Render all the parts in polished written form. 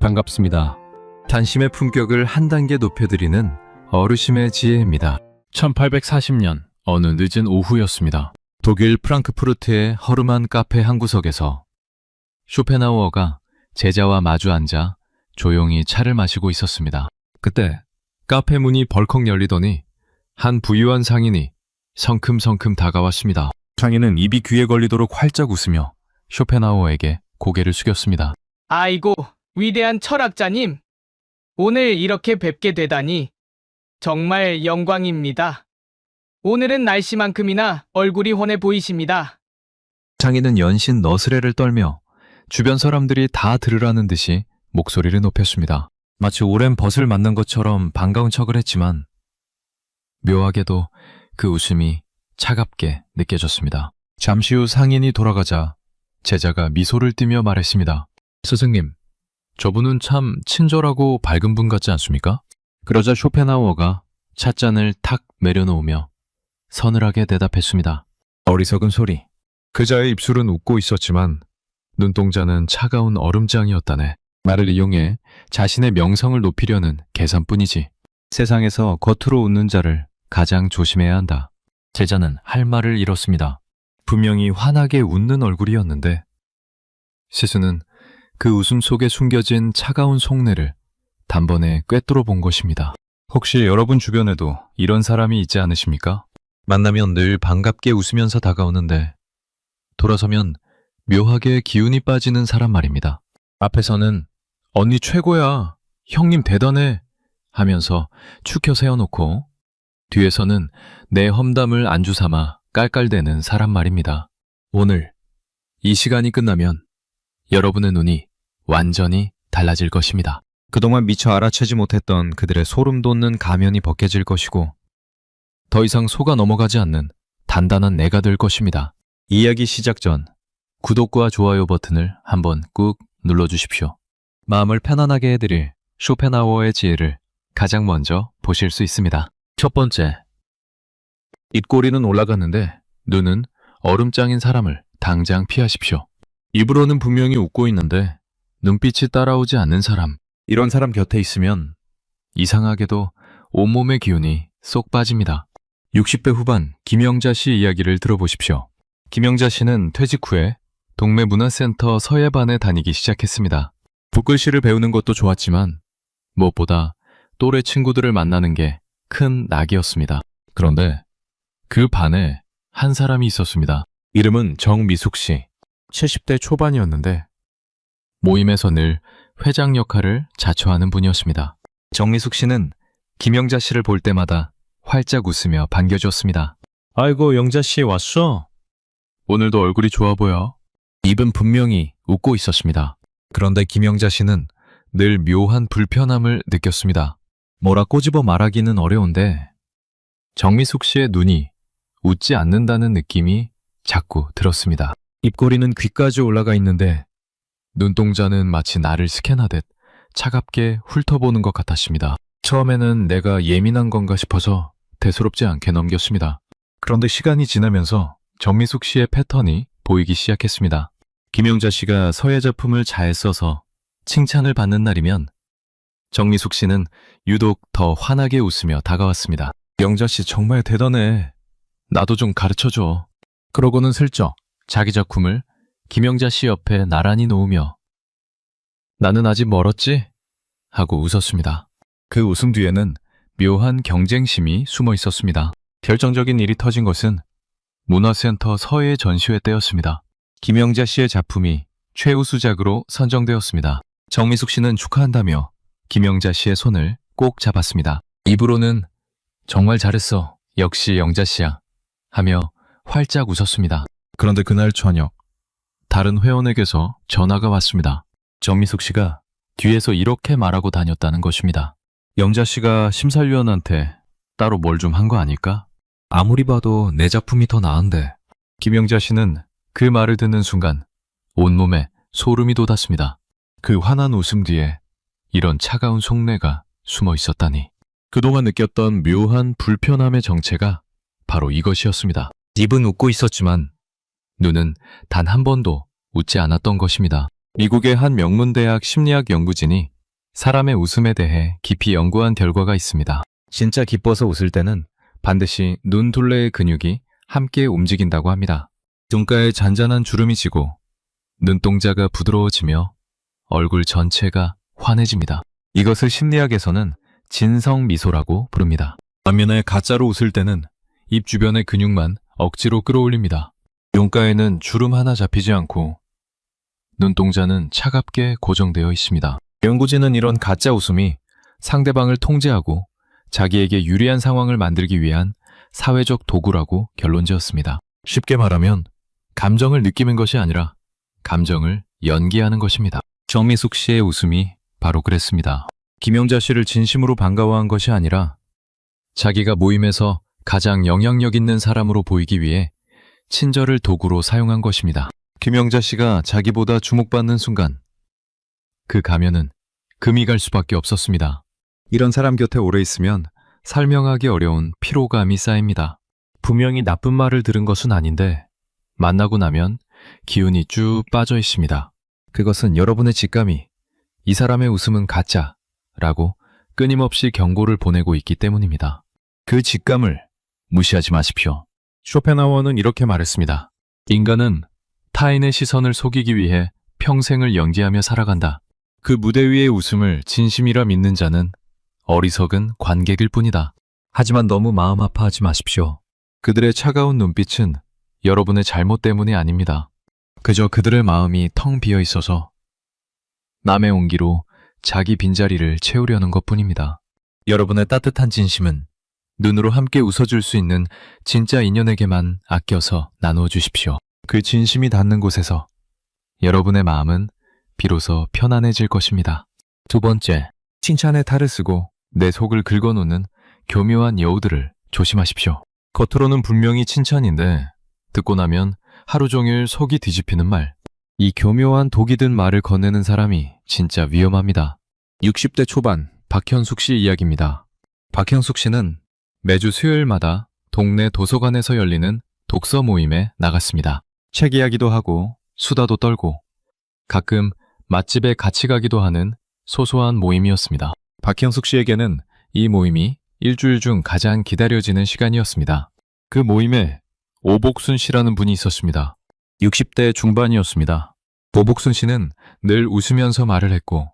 반갑습니다. 단심의 품격을 한 단계 높여드리는 어르심의 지혜입니다. 1840년 어느 늦은 오후였습니다. 독일 프랑크푸르트의 허름한 카페 한 구석에서 쇼펜하우어가 제자와 마주 앉아 조용히 차를 마시고 있었습니다. 그때 카페 문이 벌컥 열리더니 한 부유한 상인이 성큼성큼 다가왔습니다. 상인은 입이 귀에 걸리도록 활짝 웃으며 쇼펜하우어에게 고개를 숙였습니다. 아이고, 위대한 철학자님. 오늘 이렇게 뵙게 되다니 정말 영광입니다. 오늘은 날씨만큼이나 얼굴이 환해 보이십니다. 상인은 연신 너스레를 떨며 주변 사람들이 다 들으라는 듯이 목소리를 높였습니다. 마치 오랜 벗을 만난 것처럼 반가운 척을 했지만 묘하게도 그 웃음이 차갑게 느껴졌습니다. 잠시 후 상인이 돌아가자 제자가 미소를 띠며 말했습니다. 스승님, 저분은 참 친절하고 밝은 분 같지 않습니까? 그러자 쇼펜하우어가 찻잔을 탁 내려놓으며 서늘하게 대답했습니다. 어리석은 소리. 그자의 입술은 웃고 있었지만 눈동자는 차가운 얼음장이었다네. 말을 이용해 자신의 명성을 높이려는 계산뿐이지. 세상에서 겉으로 웃는 자를 가장 조심해야 한다. 제자는 할 말을 잃었습니다. 분명히 환하게 웃는 얼굴이었는데 스승은 그 웃음 속에 숨겨진 차가운 속내를 단번에 꿰뚫어 본 것입니다. 혹시 여러분 주변에도 이런 사람이 있지 않으십니까? 만나면 늘 반갑게 웃으면서 다가오는데 돌아서면 묘하게 기운이 빠지는 사람 말입니다. 앞에서는 언니 최고야, 형님 대단해 하면서 축혀 세워놓고 뒤에서는 내 험담을 안주 삼아 깔깔대는 사람 말입니다. 오늘 이 시간이 끝나면 여러분의 눈이 완전히 달라질 것입니다. 그동안 미처 알아채지 못했던 그들의 소름 돋는 가면이 벗겨질 것이고 더 이상 속아 넘어가지 않는 단단한 내가 될 것입니다. 이야기 시작 전 구독과 좋아요 버튼을 한번 꾹 눌러주십시오. 마음을 편안하게 해드릴 쇼펜하우어의 지혜를 가장 먼저 보실 수 있습니다. 첫 번째, 입꼬리는 올라갔는데 눈은 얼음장인 사람을 당장 피하십시오. 입으로는 분명히 웃고 있는데 눈빛이 따라오지 않는 사람. 이런 사람 곁에 있으면 이상하게도 온몸의 기운이 쏙 빠집니다. 60대 후반 김영자 씨 이야기를 들어보십시오. 김영자 씨는 퇴직 후에 동네 문화센터 서예반에 다니기 시작했습니다. 붓글씨를 배우는 것도 좋았지만 무엇보다 또래 친구들을 만나는 게 큰 낙이었습니다. 그런데 그 반에 한 사람이 있었습니다. 이름은 정미숙 씨. 70대 초반이었는데 모임에서 늘 회장 역할을 자처하는 분이었습니다. 정미숙 씨는 김영자 씨를 볼 때마다 활짝 웃으며 반겨줬습니다. 아이고, 영자 씨 왔어? 오늘도 얼굴이 좋아 보여. 입은 분명히 웃고 있었습니다. 그런데 김영자 씨는 늘 묘한 불편함을 느꼈습니다. 뭐라 꼬집어 말하기는 어려운데 정미숙 씨의 눈이 웃지 않는다는 느낌이 자꾸 들었습니다. 입꼬리는 귀까지 올라가 있는데 눈동자는 마치 나를 스캔하듯 차갑게 훑어보는 것 같았습니다. 처음에는 내가 예민한 건가 싶어서 대수롭지 않게 넘겼습니다. 그런데 시간이 지나면서 정미숙 씨의 패턴이 보이기 시작했습니다. 김영자 씨가 서예 작품을 잘 써서 칭찬을 받는 날이면 정미숙 씨는 유독 더 환하게 웃으며 다가왔습니다. 영자 씨 정말 대단해. 나도 좀 가르쳐줘. 그러고는 슬쩍 자기 작품을 김영자 씨 옆에 나란히 놓으며 나는 아직 멀었지? 하고 웃었습니다. 그 웃음 뒤에는 묘한 경쟁심이 숨어 있었습니다. 결정적인 일이 터진 것은 문화센터 서예 전시회 때였습니다. 김영자 씨의 작품이 최우수작으로 선정되었습니다. 정미숙 씨는 축하한다며 김영자 씨의 손을 꼭 잡았습니다. 입으로는 정말 잘했어. 역시 영자 씨야. 하며 활짝 웃었습니다. 그런데 그날 저녁 다른 회원에게서 전화가 왔습니다. 정미숙 씨가 뒤에서 이렇게 말하고 다녔다는 것입니다. 영자 씨가 심사위원한테 따로 뭘 좀 한 거 아닐까? 아무리 봐도 내 작품이 더 나은데. 김영자 씨는 그 말을 듣는 순간 온몸에 소름이 돋았습니다. 그 환한 웃음 뒤에 이런 차가운 속내가 숨어 있었다니. 그동안 느꼈던 묘한 불편함의 정체가 바로 이것이었습니다. 입은 웃고 있었지만 눈은 단 한 번도 웃지 않았던 것입니다. 미국의 한 명문대학 심리학 연구진이 사람의 웃음에 대해 깊이 연구한 결과가 있습니다. 진짜 기뻐서 웃을 때는 반드시 눈둘레의 근육이 함께 움직인다고 합니다. 눈가에 잔잔한 주름이 지고 눈동자가 부드러워지며 얼굴 전체가 환해집니다. 이것을 심리학에서는 진성 미소라고 부릅니다. 반면에 가짜로 웃을 때는 입 주변의 근육만 억지로 끌어올립니다. 눈가에는 주름 하나 잡히지 않고 눈동자는 차갑게 고정되어 있습니다. 연구진은 이런 가짜 웃음이 상대방을 통제하고 자기에게 유리한 상황을 만들기 위한 사회적 도구라고 결론지었습니다. 쉽게 말하면 감정을 느끼는 것이 아니라 감정을 연기하는 것입니다. 정미숙 씨의 웃음이 바로 그랬습니다. 김영자 씨를 진심으로 반가워한 것이 아니라 자기가 모임에서 가장 영향력 있는 사람으로 보이기 위해 친절을 도구로 사용한 것입니다. 김영자 씨가 자기보다 주목받는 순간 그 가면은 금이 갈 수밖에 없었습니다. 이런 사람 곁에 오래 있으면 설명하기 어려운 피로감이 쌓입니다. 분명히 나쁜 말을 들은 것은 아닌데 만나고 나면 기운이 쭉 빠져 있습니다. 그것은 여러분의 직감이 이 사람의 웃음은 가짜라고 끊임없이 경고를 보내고 있기 때문입니다. 그 직감을 무시하지 마십시오. 쇼펜하우어는 이렇게 말했습니다. 인간은 타인의 시선을 속이기 위해 평생을 연기하며 살아간다. 그 무대 위의 웃음을 진심이라 믿는 자는 어리석은 관객일 뿐이다. 하지만 너무 마음 아파하지 마십시오. 그들의 차가운 눈빛은 여러분의 잘못 때문이 아닙니다. 그저 그들의 마음이 텅 비어 있어서 남의 온기로 자기 빈자리를 채우려는 것뿐입니다. 여러분의 따뜻한 진심은 눈으로 함께 웃어줄 수 있는 진짜 인연에게만 아껴서 나누어 주십시오. 그 진심이 닿는 곳에서 여러분의 마음은 비로소 편안해질 것입니다. 두 번째, 칭찬에 탈을 쓰고 내 속을 긁어놓는 교묘한 여우들을 조심하십시오. 겉으로는 분명히 칭찬인데 듣고 나면 하루 종일 속이 뒤집히는 말. 이 교묘한 독이 든 말을 건네는 사람이 진짜 위험합니다. 60대 초반 박현숙 씨 이야기입니다. 박현숙 씨는 매주 수요일마다 동네 도서관에서 열리는 독서 모임에 나갔습니다. 책 이야기도 하고 수다도 떨고 가끔 맛집에 같이 가기도 하는 소소한 모임이었습니다. 박현숙 씨에게는 이 모임이 일주일 중 가장 기다려지는 시간이었습니다. 그 모임에 오복순 씨라는 분이 있었습니다. 60대 중반이었습니다. 오복순 씨는 늘 웃으면서 말을 했고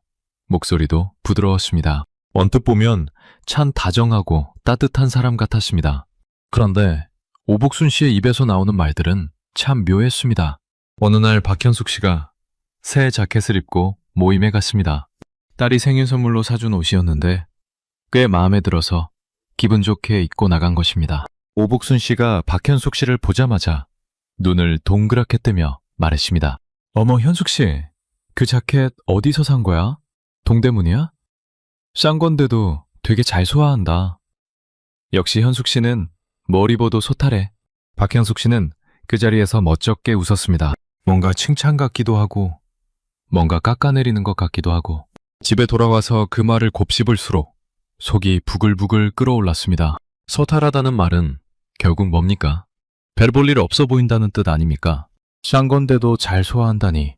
목소리도 부드러웠습니다. 언뜻 보면 참 다정하고 따뜻한 사람 같았습니다. 그런데 오복순 씨의 입에서 나오는 말들은 참 묘했습니다. 어느 날 박현숙 씨가 새 자켓을 입고 모임에 갔습니다. 딸이 생일 선물로 사준 옷이었는데 꽤 마음에 들어서 기분 좋게 입고 나간 것입니다. 오복순 씨가 박현숙 씨를 보자마자 눈을 동그랗게 뜨며 말했습니다. 어머 현숙 씨, 그 자켓 어디서 산 거야? 동대문이야? 싼 건데도 되게 잘 소화한다. 역시 현숙 씨는 뭘 입어도 소탈해. 박현숙 씨는 그 자리에서 멋쩍게 웃었습니다. 뭔가 칭찬 같기도 하고 뭔가 깎아내리는 것 같기도 하고 집에 돌아와서 그 말을 곱씹을수록 속이 부글부글 끓어올랐습니다. 소탈하다는 말은 결국 뭡니까? 별 볼 일 없어 보인다는 뜻 아닙니까? 싼 건데도 잘 소화한다니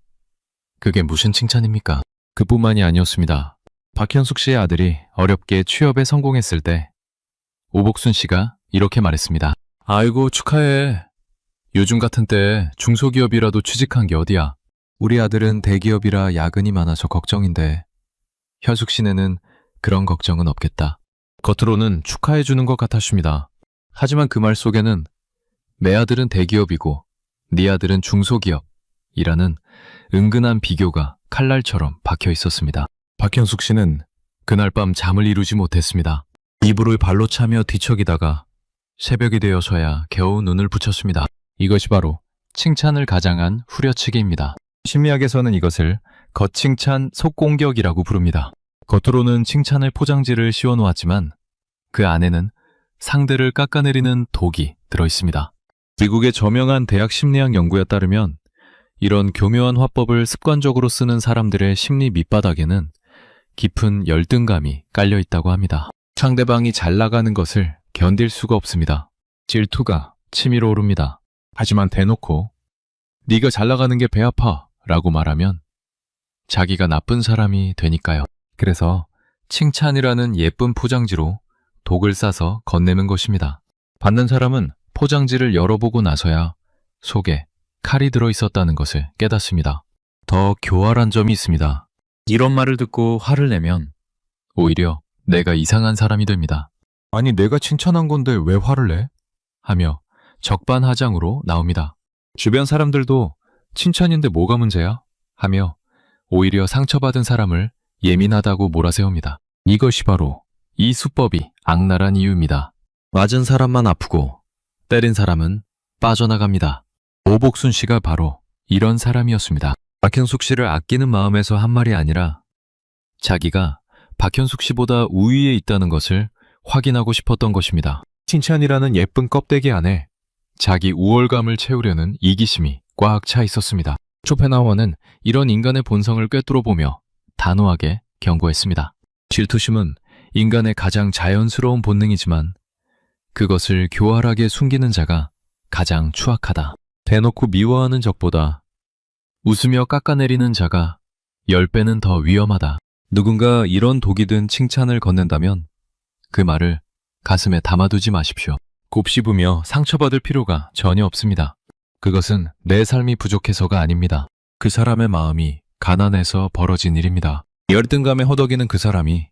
그게 무슨 칭찬입니까? 그뿐만이 아니었습니다. 박현숙 씨의 아들이 어렵게 취업에 성공했을 때 오복순 씨가 이렇게 말했습니다. 아이고 축하해. 요즘 같은 때에 중소기업이라도 취직한 게 어디야. 우리 아들은 대기업이라 야근이 많아서 걱정인데 현숙 씨네는 그런 걱정은 없겠다. 겉으로는 축하해 주는 것 같았습니다. 하지만 그 말 속에는 내 아들은 대기업이고 네 아들은 중소기업이라는 은근한 비교가 칼날처럼 박혀 있었습니다. 박현숙 씨는 그날 밤 잠을 이루지 못했습니다. 이불을 발로 차며 뒤척이다가 새벽이 되어서야 겨우 눈을 붙였습니다. 이것이 바로 칭찬을 가장한 후려치기입니다. 심리학에서는 이것을 겉칭찬 속공격이라고 부릅니다. 겉으로는 칭찬의 포장지를 씌워놓았지만 그 안에는 상대를 깎아내리는 독이 들어있습니다. 미국의 저명한 대학 심리학 연구에 따르면 이런 교묘한 화법을 습관적으로 쓰는 사람들의 심리 밑바닥에는 깊은 열등감이 깔려 있다고 합니다. 상대방이 잘 나가는 것을 견딜 수가 없습니다. 질투가 치밀어 오릅니다. 하지만 대놓고 네가 잘 나가는 게 배 아파 라고 말하면 자기가 나쁜 사람이 되니까요. 그래서 칭찬이라는 예쁜 포장지로 독을 싸서 건네는 것입니다. 받는 사람은 포장지를 열어보고 나서야 속에 칼이 들어있었다는 것을 깨닫습니다. 더 교활한 점이 있습니다. 이런 말을 듣고 화를 내면 오히려 내가 이상한 사람이 됩니다. 아니, 내가 칭찬한 건데 왜 화를 내? 하며 적반하장으로 나옵니다. 주변 사람들도 칭찬인데 뭐가 문제야? 하며 오히려 상처받은 사람을 예민하다고 몰아세웁니다. 이것이 바로 이 수법이 악랄한 이유입니다. 맞은 사람만 아프고 때린 사람은 빠져나갑니다. 오복순 씨가 바로 이런 사람이었습니다. 박현숙 씨를 아끼는 마음에서 한 말이 아니라 자기가 박현숙 씨보다 우위에 있다는 것을 확인하고 싶었던 것입니다. 칭찬이라는 예쁜 껍데기 안에 자기 우월감을 채우려는 이기심이 꽉 차 있었습니다. 쇼펜하우어는 이런 인간의 본성을 꿰뚫어보며 단호하게 경고했습니다. 질투심은 인간의 가장 자연스러운 본능이지만 그것을 교활하게 숨기는 자가 가장 추악하다. 대놓고 미워하는 적보다 웃으며 깎아내리는 자가 10배는 더 위험하다. 누군가 이런 독이 든 칭찬을 건넨다면 그 말을 가슴에 담아두지 마십시오. 곱씹으며 상처받을 필요가 전혀 없습니다. 그것은 내 삶이 부족해서가 아닙니다. 그 사람의 마음이 가난해서 벌어진 일입니다. 열등감에 허덕이는 그 사람이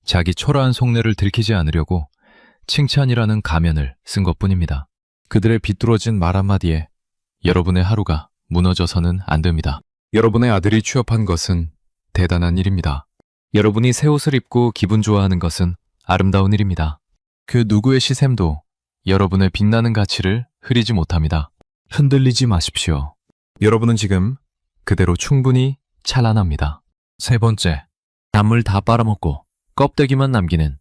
자기 초라한 속내를 들키지 않으려고 칭찬이라는 가면을 쓴 것뿐입니다. 그들의 비뚤어진 말 한마디에 여러분의 하루가 무너져서는 안 됩니다. 여러분의 아들이 취업한 것은 대단한 일입니다. 여러분이 새 옷을 입고 기분 좋아하는 것은 아름다운 일입니다. 그 누구의 시샘도 여러분의 빛나는 가치를 흐리지 못합니다. 흔들리지 마십시오. 여러분은 지금 그대로 충분히 찬란합니다. 세 번째, 단물 다 빨아먹고 껍데기만 남기는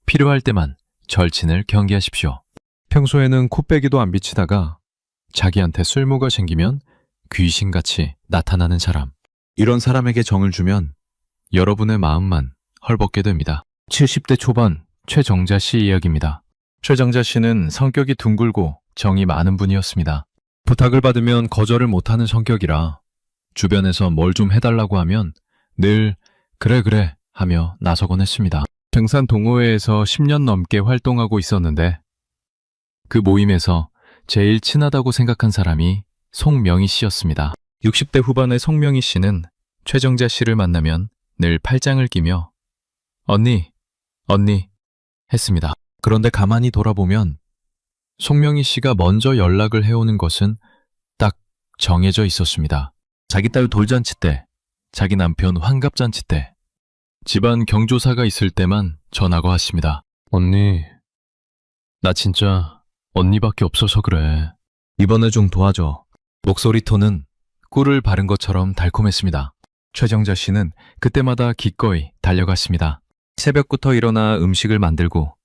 필요할 때만 절친을 경계하십시오. 평소에는 코빼기도 안 비치다가 자기한테 쓸모가 생기면 귀신같이 나타나는 사람. 이런 사람에게 정을 주면 여러분의 마음만 헐벗게 됩니다. 70대 초반 최정자 씨 이야기입니다. 최정자 씨는 성격이 둥글고 정이 많은 분이었습니다. 부탁을 받으면 거절을 못하는 성격이라 주변에서 뭘 좀 해달라고 하면 늘 그래 하며 나서곤 했습니다. 등산 동호회에서 10년 넘게 활동하고 있었는데 그 모임에서 제일 친하다고 생각한 사람이 송명희 씨였습니다. 60대 후반의 송명희 씨는 최정자 씨를 만나면 늘 팔짱을 끼며 언니 했습니다. 그런데 가만히 돌아보면 송명희 씨가 먼저 연락을 해오는 것은 딱 정해져 있었습니다. 자기 딸 돌잔치 때, 자기 남편 환갑잔치 때, 집안 경조사가 있을 때만 전화가 왔습니다. 언니, 나 진짜 언니밖에 없어서 그래. 이번에 좀 도와줘. 목소리 톤은 꿀을 바른 것처럼 달콤했습니다. 최정자 씨는 그때마다 기꺼이 달려갔습니다. 새벽부터 일어나 음식을 만들고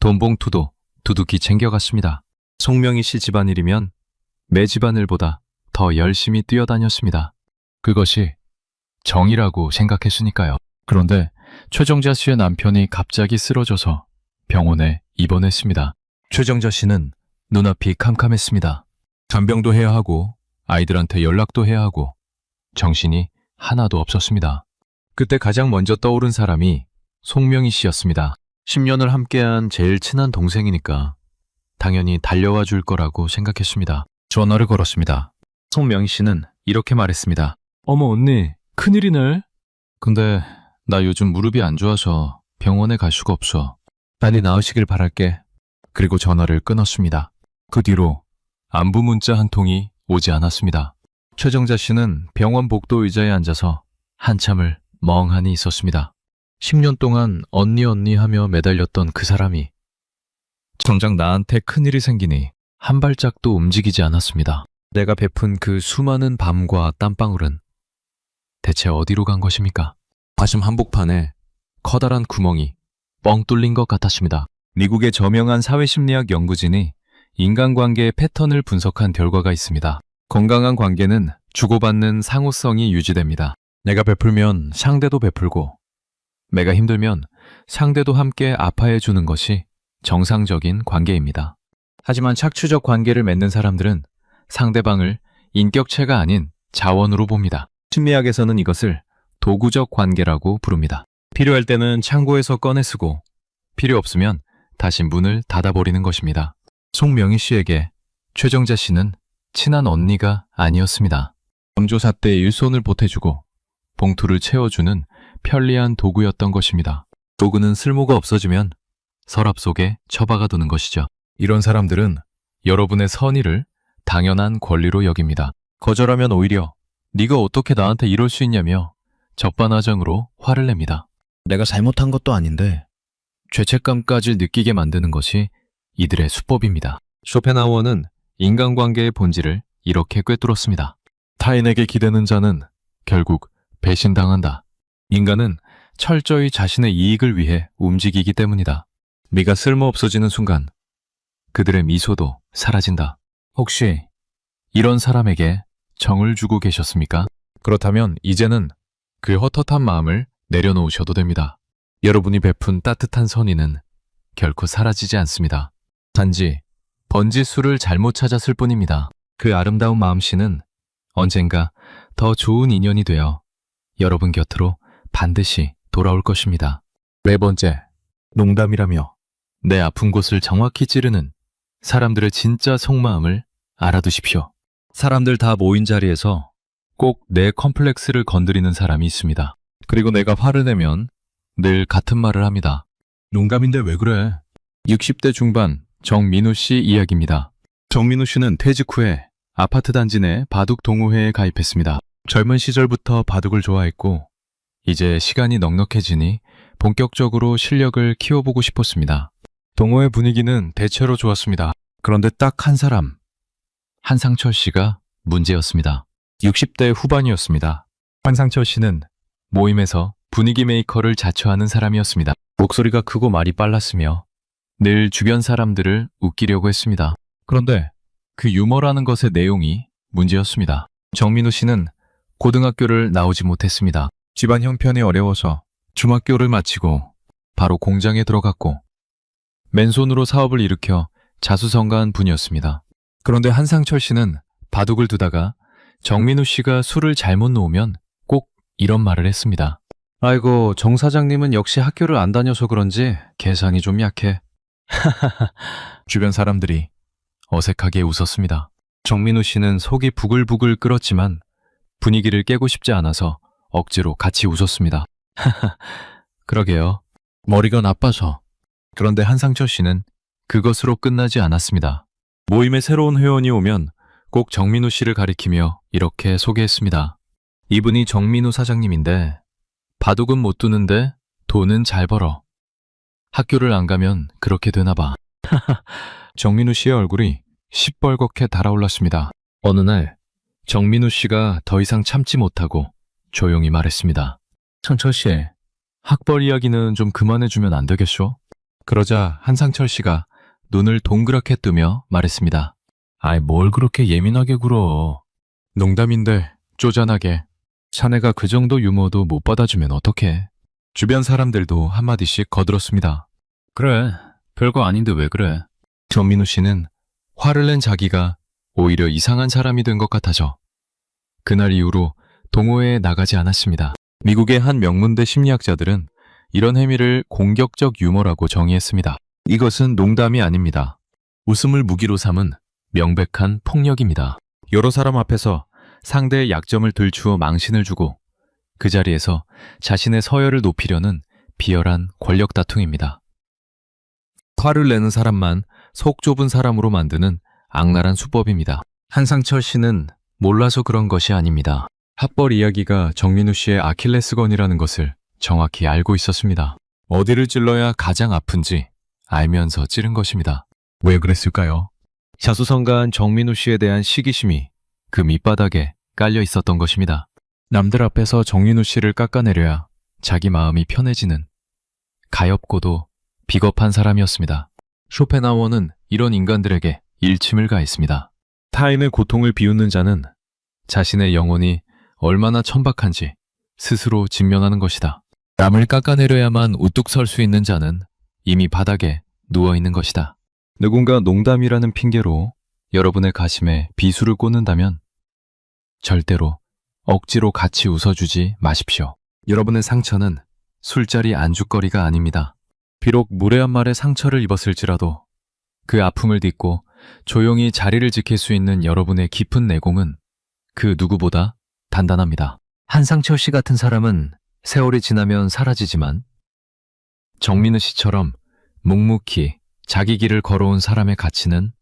돈봉투도 두둑이 챙겨갔습니다. 송명희 씨 집안일이면 매 집안일보다 더 열심히 뛰어다녔습니다. 그것이 정이라고 생각했으니까요. 그런데 최정자 씨의 남편이 갑자기 쓰러져서 병원에 입원했습니다. 최정자 씨는 눈앞이 캄캄했습니다. 간병도 해야 하고 아이들한테 연락도 해야 하고 정신이 하나도 없었습니다. 그때 가장 먼저 떠오른 사람이 송명희 씨였습니다. 10년을 함께한 제일 친한 동생이니까 당연히 달려와 줄 거라고 생각했습니다. 전화를 걸었습니다. 송명희 씨는 이렇게 말했습니다. 어머 언니, 큰일이네. 근데 나 요즘 무릎이 안 좋아서 병원에 갈 수가 없어. 빨리 나으시길 바랄게. 그리고 전화를 끊었습니다. 그 뒤로 안부 문자 한 통이 오지 않았습니다. 최정자 씨는 병원 복도 의자에 앉아서 한참을 멍하니 있었습니다. 10년 동안 언니 하며 매달렸던 그 사람이 정작 나한테 큰일이 생기니 한 발짝도 움직이지 않았습니다. 내가 베푼 그 수많은 밤과 땀방울은 대체 어디로 간 것입니까? 가슴 한복판에 커다란 구멍이 뻥 뚫린 것 같았습니다. 미국의 저명한 사회심리학 연구진이 인간관계의 패턴을 분석한 결과가 있습니다. 건강한 관계는 주고받는 상호성이 유지됩니다. 내가 베풀면 상대도 베풀고 내가 힘들면 상대도 함께 아파해 주는 것이 정상적인 관계입니다. 하지만 착취적 관계를 맺는 사람들은 상대방을 인격체가 아닌 자원으로 봅니다. 심리학에서는 이것을 도구적 관계라고 부릅니다. 필요할 때는 창고에서 꺼내 쓰고 필요 없으면 다시 문을 닫아버리는 것입니다. 송명희 씨에게 최정자 씨는 친한 언니가 아니었습니다. 경조사 때 일손을 보태주고 봉투를 채워주는 편리한 도구였던 것입니다. 도구는 쓸모가 없어지면 서랍 속에 처박아 두는 것이죠. 이런 사람들은 여러분의 선의를 당연한 권리로 여깁니다. 거절하면 오히려 네가 어떻게 나한테 이럴 수 있냐며 적반하장으로 화를 냅니다. 내가 잘못한 것도 아닌데. 죄책감까지 느끼게 만드는 것이 이들의 수법입니다. 쇼펜하우어는 인간관계의 본질을 이렇게 꿰뚫었습니다. 타인에게 기대는 자는 결국 배신당한다. 인간은 철저히 자신의 이익을 위해 움직이기 때문이다. 네가 쓸모없어지는 순간 그들의 미소도 사라진다. 혹시 이런 사람에게 정을 주고 계셨습니까? 그렇다면 이제는 그 헛헛한 마음을 내려놓으셔도 됩니다. 여러분이 베푼 따뜻한 선의는 결코 사라지지 않습니다. 단지 번지수를 잘못 찾았을 뿐입니다. 그 아름다운 마음씨는 언젠가 더 좋은 인연이 되어 여러분 곁으로 반드시 돌아올 것입니다. 네 번째, 농담이라며 내 아픈 곳을 정확히 찌르는 사람들의 진짜 속마음을 알아두십시오. 사람들 다 모인 자리에서 꼭 내 컴플렉스를 건드리는 사람이 있습니다. 그리고 내가 화를 내면 늘 같은 말을 합니다. 농담인데 왜 그래? 60대 중반 정민우 씨 이야기입니다. 정민우 씨는 퇴직 후에 아파트 단지 내 바둑 동호회에 가입했습니다. 젊은 시절부터 바둑을 좋아했고 이제 시간이 넉넉해지니 본격적으로 실력을 키워보고 싶었습니다. 동호회 분위기는 대체로 좋았습니다. 그런데 딱 한 사람, 한상철 씨가 문제였습니다. 60대 후반이었습니다. 한상철 씨는 모임에서 분위기 메이커를 자처하는 사람이었습니다. 목소리가 크고 말이 빨랐으며 늘 주변 사람들을 웃기려고 했습니다. 그런데 그 유머라는 것의 내용이 문제였습니다. 정민우 씨는 고등학교를 나오지 못했습니다. 집안 형편이 어려워서 중학교를 마치고 바로 공장에 들어갔고 맨손으로 사업을 일으켜 자수성가한 분이었습니다. 그런데 한상철 씨는 바둑을 두다가 정민우 씨가 술을 잘못 놓으면 꼭 이런 말을 했습니다. 아이고, 정 사장님은 역시 학교를 안 다녀서 그런지 계산이 좀 약해. 주변 사람들이 어색하게 웃었습니다. 정민우 씨는 속이 부글부글 끓었지만 분위기를 깨고 싶지 않아서 억지로 같이 웃었습니다. 그러게요. 머리가 나빠서. 그런데 한상철 씨는 그것으로 끝나지 않았습니다. 모임에 새로운 회원이 오면 꼭 정민우 씨를 가리키며 이렇게 소개했습니다. 이분이 정민우 사장님인데 바둑은 못 두는데 돈은 잘 벌어. 학교를 안 가면 그렇게 되나 봐. 정민우 씨의 얼굴이 시뻘겋게 달아올랐습니다. 어느 날 정민우 씨가 더 이상 참지 못하고 조용히 말했습니다. 상철 씨, 학벌 이야기는 좀 그만해주면 안 되겠쇼? 그러자 한상철 씨가 눈을 동그랗게 뜨며 말했습니다. 아이, 뭘 그렇게 예민하게 굴어. 농담인데 쪼잔하게. 자네가 그 정도 유머도 못 받아주면 어떡해. 주변 사람들도 한마디씩 거들었습니다. 그래, 별거 아닌데 왜 그래. 정민우 씨는 화를 낸 자기가 오히려 이상한 사람이 된 것 같아서 그날 이후로 동호회에 나가지 않았습니다. 미국의 한 명문대 심리학자들은 이런 행위를 공격적 유머라고 정의했습니다. 이것은 농담이 아닙니다. 웃음을 무기로 삼은 명백한 폭력입니다. 여러 사람 앞에서 상대의 약점을 들추어 망신을 주고 그 자리에서 자신의 서열을 높이려는 비열한 권력 다툼입니다. 화를 내는 사람만 속 좁은 사람으로 만드는 악랄한 수법입니다. 한상철 씨는 몰라서 그런 것이 아닙니다. 학벌 이야기가 정민우 씨의 아킬레스건이라는 것을 정확히 알고 있었습니다. 어디를 찔러야 가장 아픈지 알면서 찌른 것입니다. 왜 그랬을까요? 자수성가한 정민우 씨에 대한 시기심이 그 밑바닥에 깔려 있었던 것입니다. 남들 앞에서 정민우 씨를 깎아내려야 자기 마음이 편해지는 가엾고도 비겁한 사람이었습니다. 쇼펜하우어는 이런 인간들에게 일침을 가했습니다. 타인의 고통을 비웃는 자는 자신의 영혼이 얼마나 천박한지 스스로 직면하는 것이다. 남을 깎아내려야만 우뚝 설 수 있는 자는 이미 바닥에 누워있는 것이다. 누군가 농담이라는 핑계로 여러분의 가심에 비수를 꽂는다면 절대로 억지로 같이 웃어주지 마십시오. 여러분의 상처는 술자리 안주거리가 아닙니다. 비록 무례한 말에 상처를 입었을지라도 그 아픔을 딛고 조용히 자리를 지킬 수 있는 여러분의 깊은 내공은 그 누구보다 단단합니다. 한상철 씨 같은 사람은 세월이 지나면 사라지지만 정민우 씨처럼 묵묵히 자기 길을 걸어온 사람의 가치는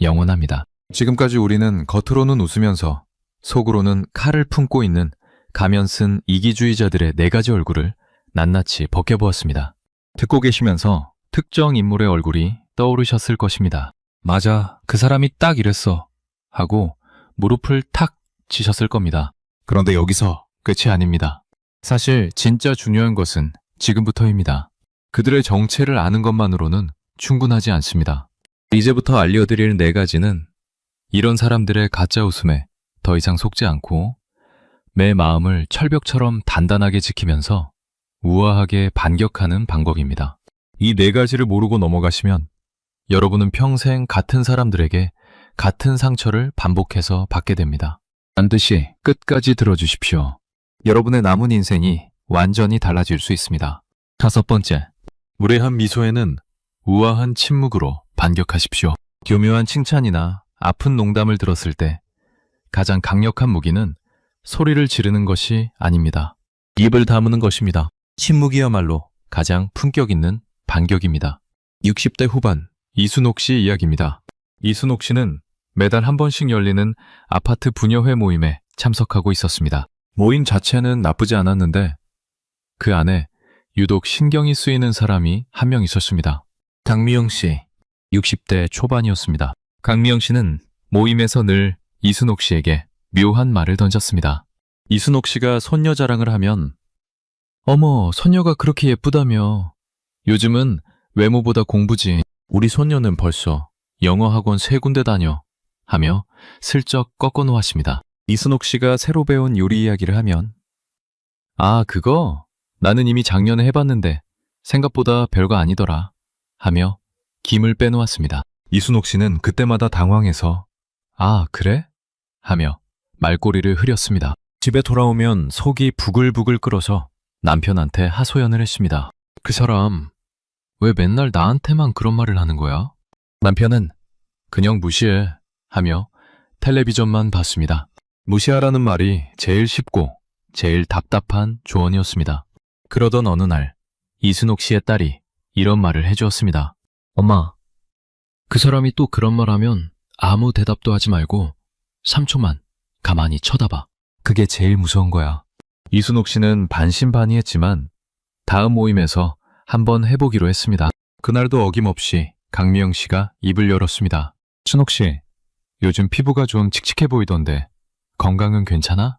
영원합니다. 지금까지 우리는 겉으로는 웃으면서 속으로는 칼을 품고 있는 가면 쓴 이기주의자들의 4가지 얼굴을 낱낱이 벗겨보았습니다. 듣고 계시면서 특정 인물의 얼굴이 떠오르셨을 것입니다. 맞아, 그 사람이 딱 이랬어 하고 무릎을 탁 치셨을 겁니다. 그런데 여기서 끝이 아닙니다. 사실 진짜 중요한 것은 지금부터입니다. 그들의 정체를 아는 것만으로는 충분하지 않습니다. 이제부터 알려드릴 4가지는 이런 사람들의 가짜 웃음에 더 이상 속지 않고 내 마음을 철벽처럼 단단하게 지키면서 우아하게 반격하는 방법입니다. 이 4가지를 모르고 넘어가시면 여러분은 평생 같은 사람들에게 같은 상처를 반복해서 받게 됩니다. 반드시 끝까지 들어주십시오. 여러분의 남은 인생이 완전히 달라질 수 있습니다. 5번째, 무례한 미소에는 우아한 침묵으로 반격하십시오. 교묘한 칭찬이나 아픈 농담을 들었을 때 가장 강력한 무기는 소리를 지르는 것이 아닙니다. 입을 다무는 것입니다. 침묵이야말로 가장 품격 있는 반격입니다. 60대 후반 이순옥 씨 이야기입니다. 이순옥 씨는 매달 한 번씩 열리는 아파트 부녀회 모임에 참석하고 있었습니다. 모임 자체는 나쁘지 않았는데 그 안에 유독 신경이 쓰이는 사람이 한 명 있었습니다. 강미영 씨, 60대 초반이었습니다. 강미영 씨는 모임에서 늘 이순옥 씨에게 묘한 말을 던졌습니다. 이순옥 씨가 손녀 자랑을 하면 어머, 손녀가 그렇게 예쁘다며. 요즘은 외모보다 공부지. 우리 손녀는 벌써 영어 학원 3군데 다녀. 하며 슬쩍 꺾어 놓았습니다. 이순옥 씨가 새로 배운 요리 이야기를 하면 아, 그거? 나는 이미 작년에 해봤는데 생각보다 별거 아니더라. 하며 김을 빼놓았습니다. 이순옥 씨는 그때마다 당황해서 아, 그래? 하며 말꼬리를 흐렸습니다. 집에 돌아오면 속이 부글부글 끓어서 남편한테 하소연을 했습니다. 그 사람 왜 맨날 나한테만 그런 말을 하는 거야? 남편은 그냥 무시해 하며 텔레비전만 봤습니다. 무시하라는 말이 제일 쉽고 제일 답답한 조언이었습니다. 그러던 어느 날 이순옥 씨의 딸이 이런 말을 해주었습니다. 엄마, 그 사람이 또 그런 말 하면 아무 대답도 하지 말고 3초만 가만히 쳐다봐. 그게 제일 무서운 거야. 이순옥 씨는 반신반의했지만 다음 모임에서 한번 해보기로 했습니다. 그날도 어김없이 강미영 씨가 입을 열었습니다. 순옥 씨, 요즘 피부가 좀 칙칙해 보이던데 건강은 괜찮아?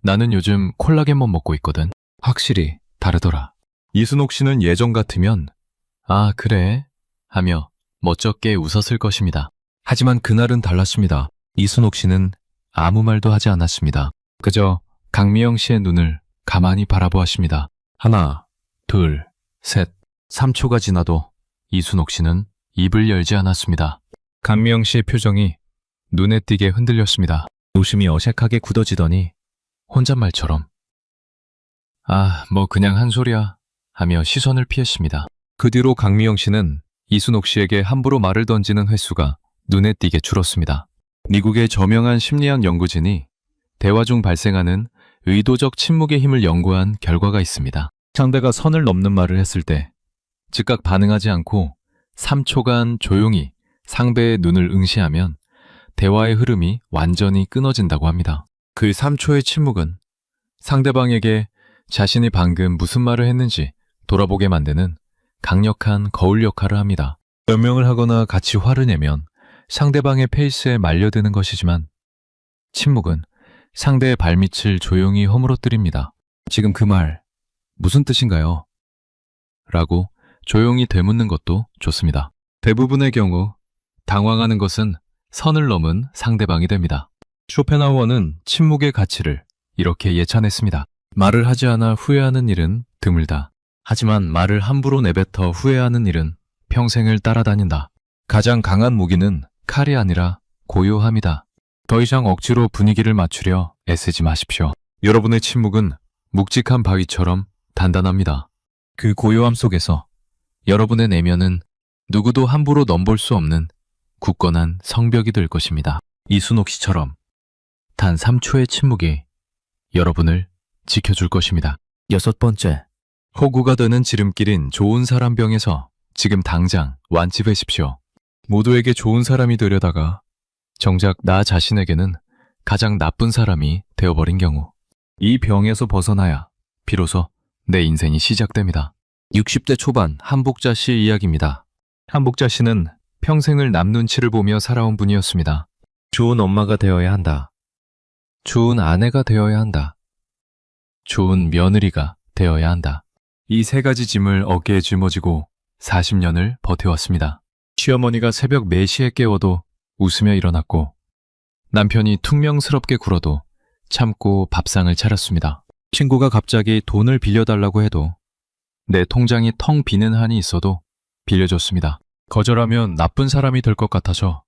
나는 요즘 콜라겐만 먹고 있거든. 확실히 다르더라. 이순옥 씨는 예전 같으면 아, 그래? 하며 멋쩍게 웃었을 것입니다. 하지만 그날은 달랐습니다. 이순옥 씨는 아무 말도 하지 않았습니다. 그저 강미영 씨의 눈을 가만히 바라보았습니다. 하나, 둘, 셋, 3초가 지나도 이순옥 씨는 입을 열지 않았습니다. 강미영 씨의 표정이 눈에 띄게 흔들렸습니다. 웃음이 어색하게 굳어지더니 혼잣말처럼 아, 뭐 그냥 한 소리야 하며 시선을 피했습니다. 그 뒤로 강미영 씨는 이순옥 씨에게 함부로 말을 던지는 횟수가 눈에 띄게 줄었습니다. 미국의 저명한 심리학 연구진이 대화 중 발생하는 의도적 침묵의 힘을 연구한 결과가 있습니다. 상대가 선을 넘는 말을 했을 때 즉각 반응하지 않고 3초간 조용히 상대의 눈을 응시하면 대화의 흐름이 완전히 끊어진다고 합니다. 그 3초의 침묵은 상대방에게 자신이 방금 무슨 말을 했는지 돌아보게 만드는 강력한 거울 역할을 합니다. 변명을 하거나 같이 화를 내면 상대방의 페이스에 말려드는 것이지만 침묵은 상대의 발밑을 조용히 허물어뜨립니다. 지금 그 말 무슨 뜻인가요? 라고 조용히 되묻는 것도 좋습니다. 대부분의 경우 당황하는 것은 선을 넘은 상대방이 됩니다. 쇼펜하우어는 침묵의 가치를 이렇게 예찬했습니다. 말을 하지 않아 후회하는 일은 드물다. 하지만 말을 함부로 내뱉어 후회하는 일은 평생을 따라다닌다. 가장 강한 무기는 칼이 아니라 고요함이다. 더 이상 억지로 분위기를 맞추려 애쓰지 마십시오. 여러분의 침묵은 묵직한 바위처럼 단단합니다. 그 고요함 속에서 여러분의 내면은 누구도 함부로 넘볼 수 없는 굳건한 성벽이 될 것입니다. 이순옥 씨처럼 단 3초의 침묵이 여러분을 지켜줄 것입니다. 6번째, 호구가 되는 지름길인 좋은 사람 병에서 지금 당장 완치되십시오. 모두에게 좋은 사람이 되려다가 정작 나 자신에게는 가장 나쁜 사람이 되어버린 경우, 이 병에서 벗어나야 비로소 내 인생이 시작됩니다. 60대 초반 한복자 씨의 이야기입니다. 한복자 씨는 평생을 남 눈치를 보며 살아온 분이었습니다. 좋은 엄마가 되어야 한다. 좋은 아내가 되어야 한다. 좋은 며느리가 되어야 한다. 이 세 가지 짐을 어깨에 짊어지고 40년을 버텨왔습니다. 시어머니가 새벽 4시에 깨워도 웃으며 일어났고, 남편이 퉁명스럽게 굴어도 참고 밥상을 차렸습니다. 친구가 갑자기 돈을 빌려달라고 해도 내 통장이 텅 비는 한이 있어도 빌려줬습니다. 거절하면 나쁜 사람이 될 것 같아서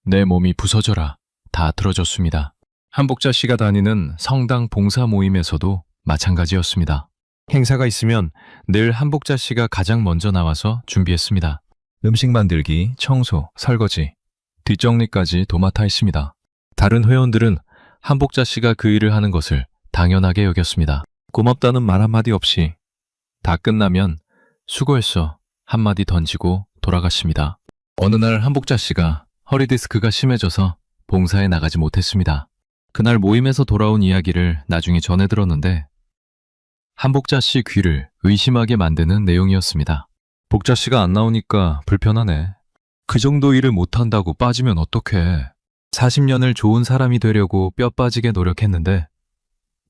내 몸이 부서져라 다 들어줬습니다. 한복자 씨가 다니는 성당 봉사 모임에서도 마찬가지였습니다. 행사가 있으면 늘 한복자 씨가 가장 먼저 나와서 준비했습니다. 음식 만들기, 청소, 설거지, 뒷정리까지 도맡아 했습니다. 다른 회원들은 한복자 씨가 그 일을 하는 것을 당연하게 여겼습니다. 고맙다는 말 한마디 없이 다 끝나면 수고했어 한마디 던지고 돌아갔습니다. 어느 날 한복자 씨가 허리 디스크가 심해져서 봉사에 나가지 못했습니다. 그날 모임에서 돌아온 이야기를 나중에 전해 들었는데 한복자 씨 귀를 의심하게 만드는 내용이었습니다. 복자 씨가 안 나오니까 불편하네. 그 정도 일을 못한다고 빠지면 어떡해. 40년을 좋은 사람이 되려고 뼈 빠지게 노력했는데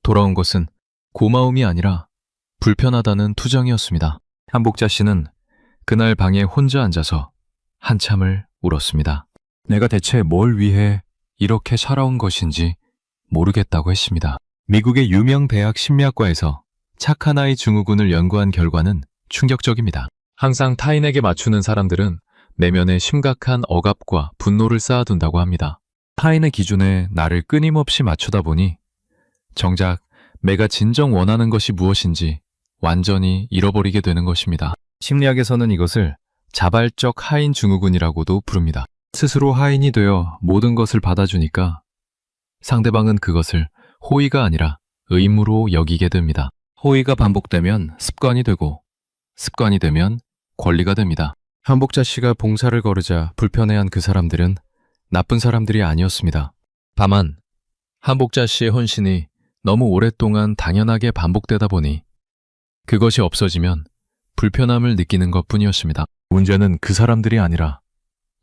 돌아온 것은 고마움이 아니라 불편하다는 투정이었습니다. 한복자 씨는 그날 방에 혼자 앉아서 한참을 울었습니다. 내가 대체 뭘 위해 이렇게 살아온 것인지 모르겠다고 했습니다. 미국의 유명 대학 심리학과에서 착한 아이 증후군을 연구한 결과는 충격적입니다. 항상 타인에게 맞추는 사람들은 내면에 심각한 억압과 분노를 쌓아둔다고 합니다. 타인의 기준에 나를 끊임없이 맞추다 보니 정작 내가 진정 원하는 것이 무엇인지 완전히 잃어버리게 되는 것입니다. 심리학에서는 이것을 자발적 하인 증후군이라고도 부릅니다. 스스로 하인이 되어 모든 것을 받아주니까 상대방은 그것을 호의가 아니라 의무로 여기게 됩니다. 호의가 반복되면 습관이 되고 습관이 되면 권리가 됩니다. 한복자 씨가 봉사를 거르자 불편해한 그 사람들은 나쁜 사람들이 아니었습니다. 다만 한복자 씨의 헌신이 너무 오랫동안 당연하게 반복되다 보니 그것이 없어지면 불편함을 느끼는 것뿐이었습니다. 문제는 그 사람들이 아니라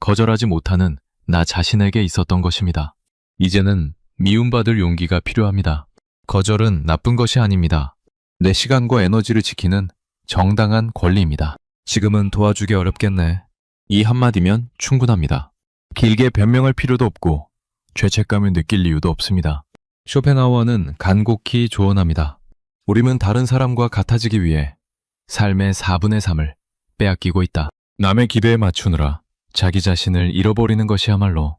거절하지 못하는 나 자신에게 있었던 것입니다. 이제는 미움받을 용기가 필요합니다. 거절은 나쁜 것이 아닙니다. 내 시간과 에너지를 지키는 정당한 권리입니다. 지금은 도와주기 어렵겠네. 이 한마디면 충분합니다. 길게 변명할 필요도 없고 죄책감을 느낄 이유도 없습니다. 쇼펜하우어는 간곡히 조언합니다. 우리는 다른 사람과 같아지기 위해 삶의 4분의 3을 빼앗기고 있다. 남의 기대에 맞추느라 자기 자신을 잃어버리는 것이야말로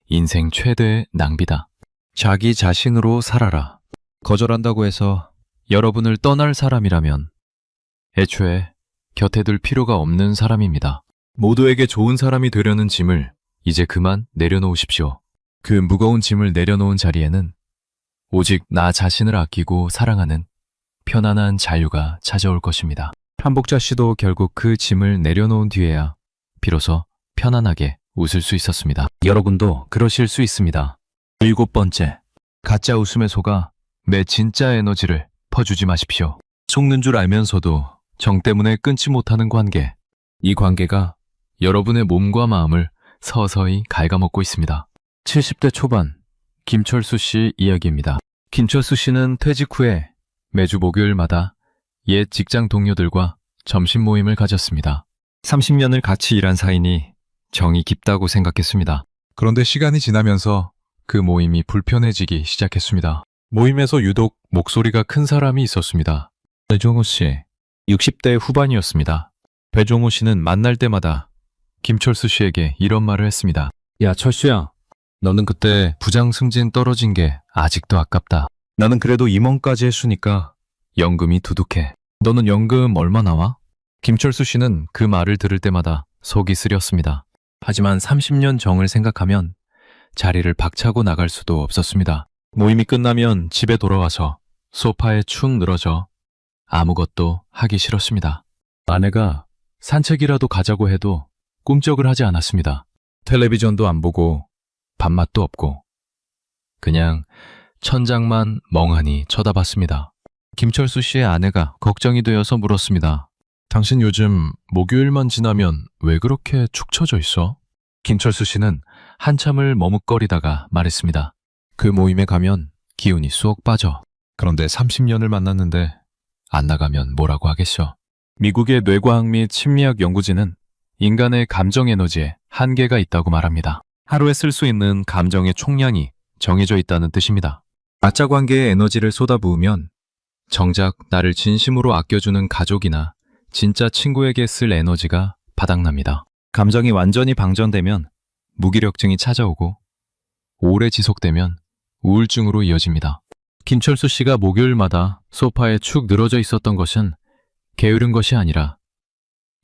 인생 최대의 낭비다. 자기 자신으로 살아라. 거절한다고 해서 여러분을 떠날 사람이라면 애초에 곁에 둘 필요가 없는 사람입니다. 모두에게 좋은 사람이 되려는 짐을 이제 그만 내려놓으십시오. 그 무거운 짐을 내려놓은 자리에는 오직 나 자신을 아끼고 사랑하는 편안한 자유가 찾아올 것입니다. 한복자 씨도 결국 그 짐을 내려놓은 뒤에야 비로소 편안하게 웃을 수 있었습니다. 여러분도 그러실 수 있습니다. 7번째, 가짜 웃음에 속아 내 진짜 에너지를 퍼주지 마십시오. 속는 줄 알면서도 정 때문에 끊지 못하는 관계. 이 관계가 여러분의 몸과 마음을 서서히 갉아먹고 있습니다. 70대 초반 김철수 씨 이야기입니다. 김철수 씨는 퇴직 후에 매주 목요일마다 옛 직장 동료들과 점심 모임을 가졌습니다. 30년을 같이 일한 사이니 정이 깊다고 생각했습니다. 그런데 시간이 지나면서 그 모임이 불편해지기 시작했습니다. 모임에서 유독 목소리가 큰 사람이 있었습니다. 배종호 씨, 60대 후반이었습니다. 배종호 씨는 만날 때마다 김철수 씨에게 이런 말을 했습니다. 야, 철수야, 너는 그때 부장 승진 떨어진 게 아직도 아깝다. 나는 그래도 임원까지 했으니까 연금이 두둑해. 너는 연금 얼마 나와? 김철수 씨는 그 말을 들을 때마다 속이 쓰렸습니다. 하지만 30년 정을 생각하면 자리를 박차고 나갈 수도 없었습니다. 모임이 끝나면 집에 돌아와서 소파에 축 늘어져 아무것도 하기 싫었습니다. 아내가 산책이라도 가자고 해도 꿈쩍을 하지 않았습니다. 텔레비전도 안 보고 밥맛도 없고 그냥 천장만 멍하니 쳐다봤습니다. 김철수 씨의 아내가 걱정이 되어서 물었습니다. 당신 요즘 목요일만 지나면 왜 그렇게 축 처져 있어? 김철수 씨는 한참을 머뭇거리다가 말했습니다. 그 모임에 가면 기운이 쏙 빠져. 그런데 30년을 만났는데 안 나가면 뭐라고 하겠어. 미국의 뇌과학 및 심리학 연구진은 인간의 감정 에너지에 한계가 있다고 말합니다. 하루에 쓸 수 있는 감정의 총량이 정해져 있다는 뜻입니다. 가짜 관계에 에너지를 쏟아부으면 정작 나를 진심으로 아껴주는 가족이나 진짜 친구에게 쓸 에너지가 바닥납니다. 감정이 완전히 방전되면 무기력증이 찾아오고 오래 지속되면 우울증으로 이어집니다. 김철수 씨가 목요일마다 소파에 축 늘어져 있었던 것은 게으른 것이 아니라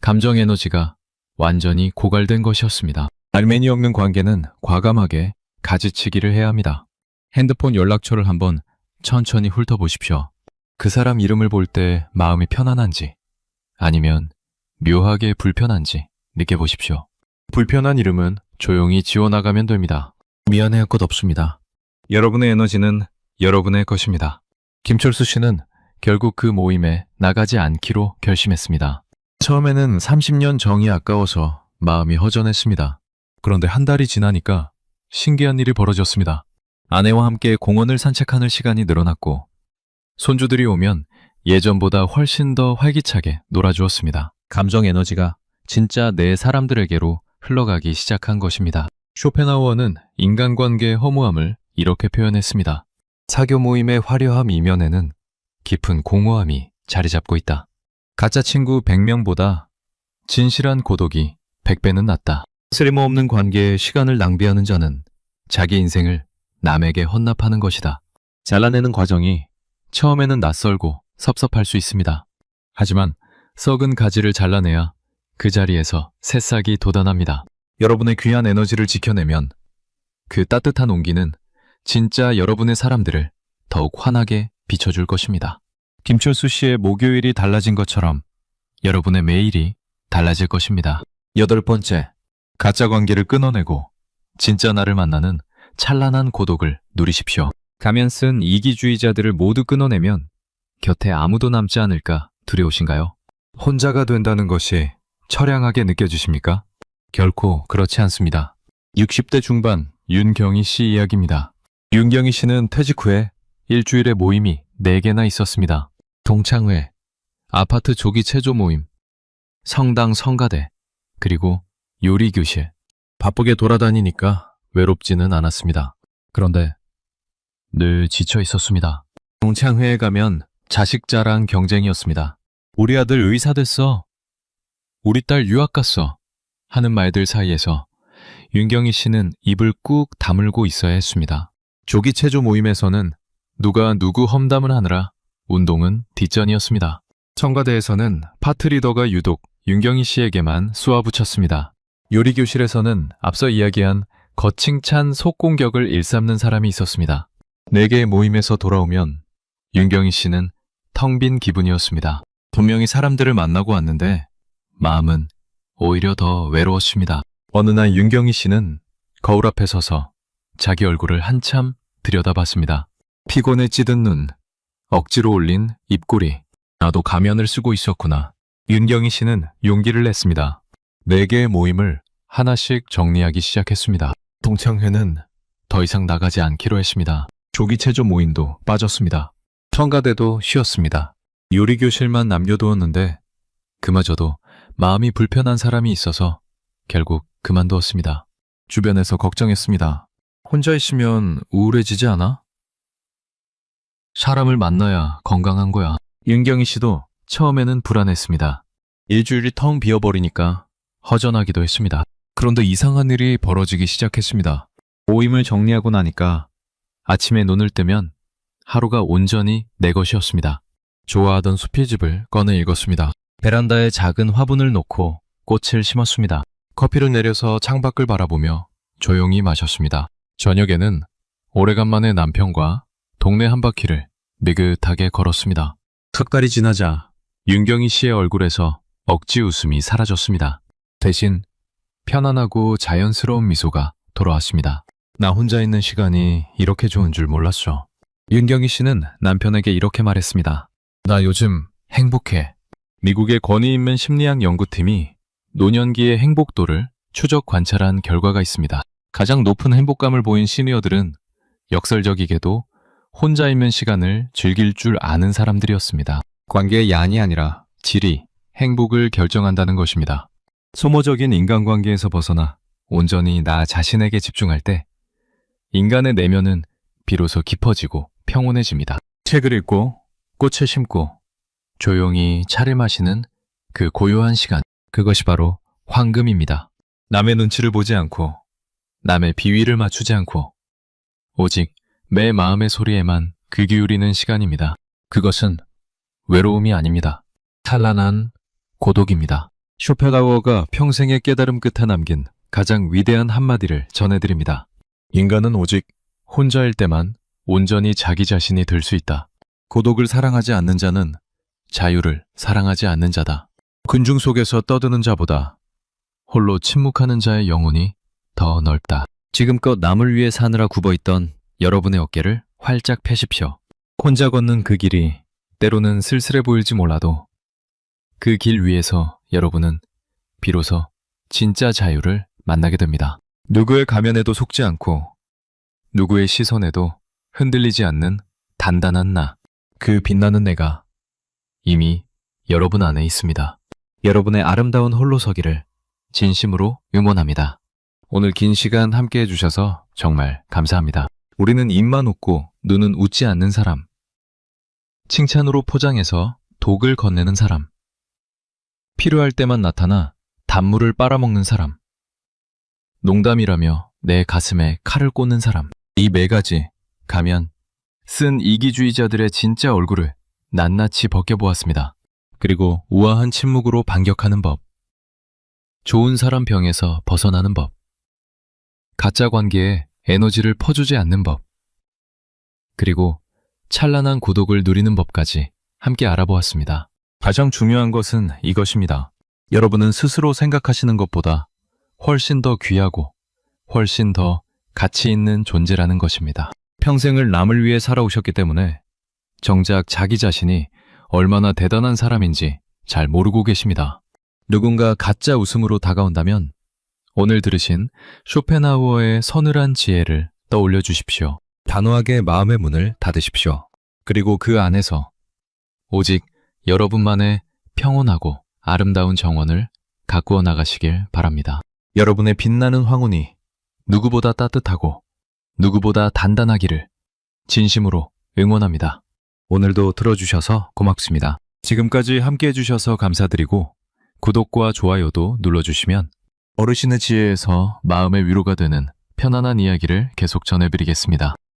감정 에너지가 완전히 고갈된 것이었습니다. 알맹이 없는 관계는 과감하게 가지치기를 해야 합니다. 핸드폰 연락처를 한번 천천히 훑어보십시오. 그 사람 이름을 볼 때 마음이 편안한지 아니면 묘하게 불편한지 느껴보십시오. 불편한 이름은 조용히 지워나가면 됩니다. 미안해할 것 없습니다. 여러분의 에너지는 여러분의 것입니다. 김철수 씨는 결국 그 모임에 나가지 않기로 결심했습니다. 처음에는 30년 정이 아까워서 마음이 허전했습니다. 그런데 한 달이 지나니까 신기한 일이 벌어졌습니다. 아내와 함께 공원을 산책하는 시간이 늘어났고 손주들이 오면 예전보다 훨씬 더 활기차게 놀아주었습니다. 감정 에너지가 진짜 내 사람들에게로 흘러가기 시작한 것입니다. 쇼펜하우어는 인간관계의 허무함을 이렇게 표현했습니다. 사교 모임의 화려함 이면에는 깊은 공허함이 자리 잡고 있다. 가짜 친구 100명보다 진실한 고독이 100배는 낫다. 쓸모없는 관계에 시간을 낭비하는 자는 자기 인생을 남에게 헌납하는 것이다. 잘라내는 과정이 처음에는 낯설고 섭섭할 수 있습니다. 하지만 썩은 가지를 잘라내야 그 자리에서 새싹이 돋아납니다. 여러분의 귀한 에너지를 지켜내면 그 따뜻한 온기는 진짜 여러분의 사람들을 더욱 환하게 비춰줄 것입니다. 김철수 씨의 목요일이 달라진 것처럼 여러분의 매일이 달라질 것입니다. 8번째, 가짜 관계를 끊어내고 진짜 나를 만나는 찬란한 고독을 누리십시오. 가면 쓴 이기주의자들을 모두 끊어내면 곁에 아무도 남지 않을까 두려우신가요? 혼자가 된다는 것이 처량하게 느껴지십니까? 결코 그렇지 않습니다. 60대 중반 윤경희 씨 이야기입니다. 윤경희 씨는 퇴직 후에 일주일에 모임이 4개나 있었습니다. 동창회, 아파트 조기 체조 모임, 성당 성가대, 그리고 요리교실. 바쁘게 돌아다니니까 외롭지는 않았습니다. 그런데 늘 지쳐 있었습니다. 동창회에 가면 자식 자랑 경쟁이었습니다. 우리 아들 의사 됐어. 우리 딸 유학 갔어. 하는 말들 사이에서 윤경희 씨는 입을 꾹 다물고 있어야 했습니다. 조기 체조 모임에서는 누가 누구 험담을 하느라 운동은 뒷전이었습니다. 청가대에서는 파트 리더가 유독 윤경희 씨에게만 쏘아붙였습니다. 요리교실에서는 앞서 이야기한 거칭찬 속공격을 일삼는 사람이 있었습니다. 4개의 모임에서 돌아오면 윤경희 씨는 텅 빈 기분이었습니다. 분명히 사람들을 만나고 왔는데 마음은 오히려 더 외로웠습니다. 어느 날 윤경희 씨는 거울 앞에 서서 자기 얼굴을 한참 들여다봤습니다. 피곤에 찌든 눈, 억지로 올린 입꼬리. 나도 가면을 쓰고 있었구나. 윤경희 씨는 용기를 냈습니다. 4개의 모임을 하나씩 정리하기 시작했습니다. 동창회는 더 이상 나가지 않기로 했습니다. 조기 체조 모임도 빠졌습니다. 청가대도 쉬었습니다. 요리교실만 남겨두었는데 그마저도 마음이 불편한 사람이 있어서 결국 그만두었습니다. 주변에서 걱정했습니다. 혼자 있으면 우울해지지 않아? 사람을 만나야 건강한 거야. 윤경희 씨도 처음에는 불안했습니다. 일주일이 텅 비어버리니까 허전하기도 했습니다. 그런데 이상한 일이 벌어지기 시작했습니다. 모임을 정리하고 나니까 아침에 눈을 뜨면 하루가 온전히 내 것이었습니다. 좋아하던 수필집을 꺼내 읽었습니다. 베란다에 작은 화분을 놓고 꽃을 심었습니다. 커피를 내려서 창밖을 바라보며 조용히 마셨습니다. 저녁에는 오래간만에 남편과 동네 한 바퀴를 느긋하게 걸었습니다. 석 달이 지나자 윤경희 씨의 얼굴에서 억지 웃음이 사라졌습니다. 대신 편안하고 자연스러운 미소가 돌아왔습니다. 나 혼자 있는 시간이 이렇게 좋은 줄 몰랐죠. 윤경희 씨는 남편에게 이렇게 말했습니다. 나 요즘 행복해. 미국의 권위 있는 심리학 연구팀이 노년기의 행복도를 추적 관찰한 결과가 있습니다. 가장 높은 행복감을 보인 시니어들은 역설적이게도 혼자 있는 시간을 즐길 줄 아는 사람들이었습니다. 관계의 양이 아니라 질이 행복을 결정한다는 것입니다. 소모적인 인간관계에서 벗어나 온전히 나 자신에게 집중할 때 인간의 내면은 비로소 깊어지고 평온해집니다. 책을 읽고 꽃을 심고 조용히 차를 마시는 그 고요한 시간, 그것이 바로 황금입니다. 남의 눈치를 보지 않고 남의 비위를 맞추지 않고 오직 내 마음의 소리에만 귀 기울이는 시간입니다. 그것은 외로움이 아닙니다. 찬란한 고독입니다. 쇼펜하우어가 평생의 깨달음 끝에 남긴 가장 위대한 한마디를 전해드립니다. 인간은 오직 혼자일 때만 온전히 자기 자신이 될 수 있다. 고독을 사랑하지 않는 자는 자유를 사랑하지 않는 자다. 군중 속에서 떠드는 자보다 홀로 침묵하는 자의 영혼이 더 넓다. 지금껏 남을 위해 사느라 굽어있던 여러분의 어깨를 활짝 펴십시오. 혼자 걷는 그 길이 때로는 쓸쓸해 보일지 몰라도 그 길 위에서 여러분은 비로소 진짜 자유를 만나게 됩니다. 누구의 가면에도 속지 않고 누구의 시선에도 흔들리지 않는 단단한 나, 그 빛나는 내가 이미 여러분 안에 있습니다. 여러분의 아름다운 홀로서기를 진심으로 응원합니다. 오늘 긴 시간 함께 해주셔서 정말 감사합니다. 우리는 입만 웃고 눈은 웃지 않는 사람, 칭찬으로 포장해서 독을 건네는 사람, 필요할 때만 나타나 단물을 빨아먹는 사람, 농담이라며 내 가슴에 칼을 꽂는 사람, 이 네 가지 가면 쓴 이기주의자들의 진짜 얼굴을 낱낱이 벗겨보았습니다. 그리고 우아한 침묵으로 반격하는 법, 좋은 사람 병에서 벗어나는 법, 가짜 관계에 에너지를 퍼주지 않는 법, 그리고 찬란한 고독을 누리는 법까지 함께 알아보았습니다. 가장 중요한 것은 이것입니다. 여러분은 스스로 생각하시는 것보다 훨씬 더 귀하고 훨씬 더 가치 있는 존재라는 것입니다. 평생을 남을 위해 살아오셨기 때문에 정작 자기 자신이 얼마나 대단한 사람인지 잘 모르고 계십니다. 누군가 가짜 웃음으로 다가온다면 오늘 들으신 쇼펜하우어의 서늘한 지혜를 떠올려 주십시오. 단호하게 마음의 문을 닫으십시오. 그리고 그 안에서 오직 여러분만의 평온하고 아름다운 정원을 가꾸어 나가시길 바랍니다. 여러분의 빛나는 황혼이 누구보다 따뜻하고 누구보다 단단하기를 진심으로 응원합니다. 오늘도 들어주셔서 고맙습니다. 지금까지 함께 해주셔서 감사드리고 구독과 좋아요도 눌러주시면 어르신의 지혜에서 마음의 위로가 되는 편안한 이야기를 계속 전해드리겠습니다.